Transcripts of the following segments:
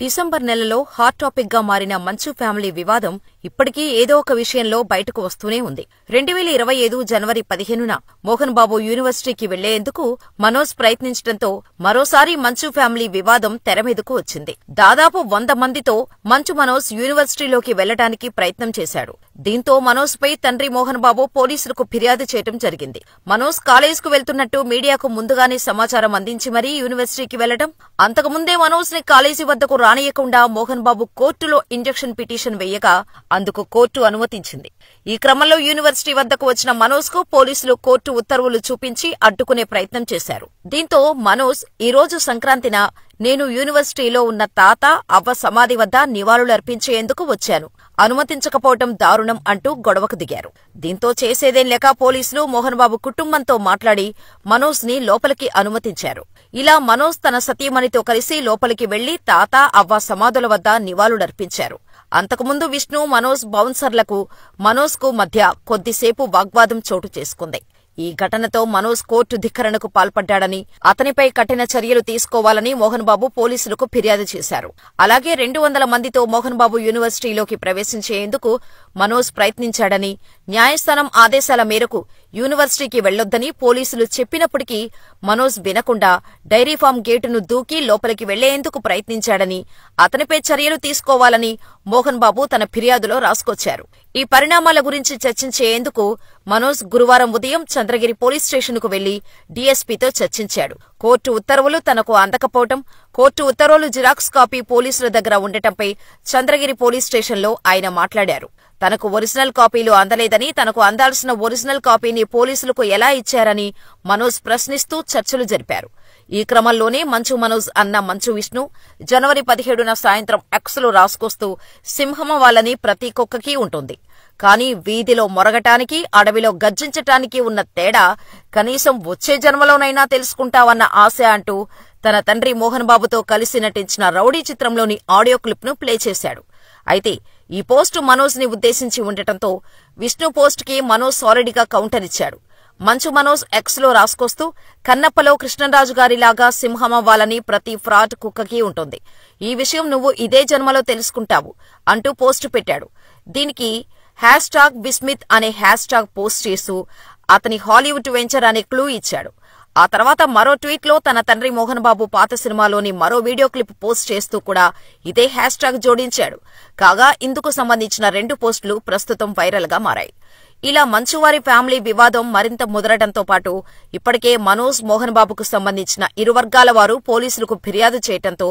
December నెలలో hot topic గా మారిన మంచు ఫ్యామిలీ వివాదం ఇప్పటికీ ఏదో ఒక విషయంలో బయటకు వస్తూనే ఉంది. 2025 జనవరి 15న మోహన్ బాబు యూనివర్సిటీకి వెళ్లేందుకు మనోజ్ ప్రయత్నించడంతో మరోసారి మంచు ఫ్యామిలీ వివాదం తెరమీదకు వచ్చింది. దాదాపు 100 మందితో మంచు మనోజ్ యూనివర్సిటీలోకి వెళ్లడానికి ప్రయత్నం చేశాడు. దీంతో మనోజ్ పై తండ్రి మోహన్ బాబు పోలీసులకు ఫిర్యాదు చేయడం జరిగింది. మనోజ్ కాలేజ్కు వెళ్తున్నట్టు మీడియాకు ముందుగానే సమాచారం అందించి మరీ యూనివర్సిటీకి వెళ్లడం, అంతకుముందే మనోజ్ ని కాలేజీ వద్దకు రానియకుండా మోహన్ బాబు కోర్టులో ఇంజెక్షన్ పిటిషన్ వేయగా అందుకు కోర్టు అనుమతించింది. ఈ క్రమంలో యూనివర్సిటీ వద్దకు వచ్చిన మనోజ్ కు పోలీసులు కోర్టు ఉత్తర్వులు చూపించి అడ్డుకునే ప్రయత్నం చేశారు. దీంతో మనోజ్ ఈ రోజు సంక్రాంతిన నేను యూనివర్సిటీలో ఉన్న తాత అవ్వ సమాధి వద్ద నివాళులర్పించేందుకు వచ్చాను, అనుమతించకపోవటం దారుణం అంటూ గొడవకు దిగారు. దీంతో చేసేదేం లేక పోలీసులు మోహన్ బాబు కుటుంబంతో మాట్లాడి మనోజ్ ని లోపలికి అనుమతించారు. ఇలా మనోజ్ తన సతీమణితో కలిసి లోపలికి వెళ్లి తాత అవ్వ సమాధుల వద్ద నివాళులర్పించారు. అంతకుముందు విష్ణు, మనోజ్ బౌన్సర్లకు మనోజ్ కు మధ్య కొద్దిసేపు వాగ్వాదం చోటు చేసుకుంది. ఈ ఘటనతో మనోజ్ కోర్టు ధిక్కరణకు పాల్పడ్డాడని, అతనిపై కఠిన చర్యలు తీసుకోవాలని మోహన్ బాబు పోలీసులకు ఫిర్యాదు చేశారు. అలాగే 200 మందితో మోహన్ బాబు యూనివర్సిటీలోకి ప్రవేశించేందుకు మనోజ్ ప్రయత్నించాడని, న్యాయస్థానం ఆదేశాల మేరకు యూనివర్సిటీకి వెళ్లొద్దని పోలీసులు చెప్పినప్పటికీ మనోజ్ వినకుండా డైరీ ఫామ్ గేటును దూకి లోపలికి వెళ్లేందుకు ప్రయత్నించాడని, అతనిపై చర్యలు తీసుకోవాలని మోహన్ బాబు తన ఫిర్యాదులో రాసుకొచ్చారు. ఈ పరిణామాల గురించి చర్చించేందుకు మనోజ్ గురువారం ఉదయం చంద్రగిరి పోలీస్ స్టేషన్కు వెళ్లి డీఎస్పీతో చర్చించాడు. కోర్టు ఉత్తర్వులు తనకు అందకపోవటం, కోర్టు ఉత్తర్వులు జిరాక్స్ కాపీ పోలీసుల దగ్గర ఉండటంపై చంద్రగిరి పోలీస్ స్టేషన్లో ఆయన మాట్లాడారు. తనకు ఒరిజినల్ కాపీలు అందలేదని, తనకు అందాల్సిన ఒరిజినల్ కాపీని పోలీసులకు ఎలా ఇచ్చారని మనోజ్ ప్రశ్నిస్తూ చర్చలు జరిపారు. ఈ క్రమంలోనే మంచు మనోజ్ అన్న మంచు విష్ణు జనవరి 17న సాయంత్రం ఎక్స్లో రాసుకొస్తూ సింహమ వాళ్ళని ప్రతి కుక్కకి ఉంటుంది, కానీ వీధిలో మొరగటానికి, అడవిలో గర్జించటానికి ఉన్న తేడా కనీసం వచ్చే జన్మలోనైనా తెలుసుకుంటావన్న ఆశ అంటూ తన తండ్రి మోహన్ బాబుతో కలిసి నటించిన రౌడీ చిత్రంలోని ఆడియో క్లిప్ ను ప్లే చేశాడు. అయితే ఈ పోస్టు మనోజ్ ని ఉద్దేశించి ఉండటంతో విష్ణు పోస్ట్ కి మనోజ్ సాలిడ్గా కౌంటర్ ఇచ్చాడు. మంచు మనోజ్ ఎక్స్లో రాసుకొస్తూ కన్నప్పలో కృష్ణరాజు గారిలాగా సింహమవ్వాలని ప్రతి ఫ్రాడ్ కుక్కకి ఉంటుంది, ఈ విషయం నువ్వు ఇదే జన్మలో తెలుసుకుంటావు అంటూ పోస్టు పెట్టాడు. దీనికి #బిస్మిత్ అనే హ్యాష్ట్యాగ్ పోస్ట్ చేస్తూ అతని హాలీవుడ్ వెంచర్ అనే క్లూ ఇచ్చాడు. ఆ తర్వాత మరో ట్వీట్లో తన తండ్రి మోహన్ బాబు పాత సినిమాలోని మరో వీడియో క్లిప్ పోస్ట్ చేస్తూ కూడా ఇదే హ్యాష్ట్యాగ్ జోడించాడు. కాగా ఇందుకు సంబంధించిన 2 పోస్టులు ప్రస్తుతం వైరల్ గా మారాయి. ఇలా మంచువారి ఫ్యామిలీ వివాదం మరింత ముదరడంతో పాటు ఇప్పటికే మనోజ్, మోహన్ బాబుకు సంబంధించిన ఇరు వర్గాల వారు పోలీసులకు ఫిర్యాదు చేయడంతో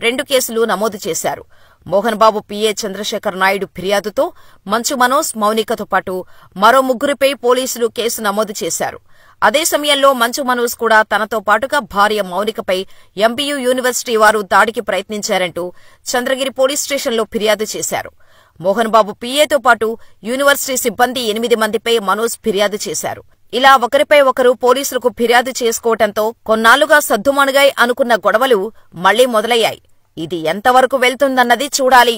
2 కేసులు నమోదు చేశారు. మోహన్ బాబు పిఏ చంద్రశేఖర్ నాయుడు ఫిర్యాదుతో మంచు మనోజ్, మౌనికతో పాటు మరో 3పై పోలీసులు కేసు నమోదు చేశారు. అదే సమయంలో మంచు మనోజ్ కూడా తనతో పాటుగా భార్య మౌనికపై ఎంబీయూ యూనివర్సిటీ వారు దాడికి ప్రయత్నించారంటూ చంద్రగిరి పోలీస్ స్టేషన్లో ఫిర్యాదు చేశారు. మోహన్ బాబు పిఏతో పాటు యూనివర్సిటీ సిబ్బంది 8 మందిపై మనోజ్ ఫిర్యాదు చేశారు. ఇలా ఒకరిపై ఒకరు పోలీసులకు ఫిర్యాదు చేసుకోవడంతో కొన్నాళ్లుగా సద్దుమణుగాయి అనుకున్న గొడవలు మళ్లీ మొదలయ్యాయి. ఇది ఎంతవరకు వెళ్తుందన్నది చూడాలి.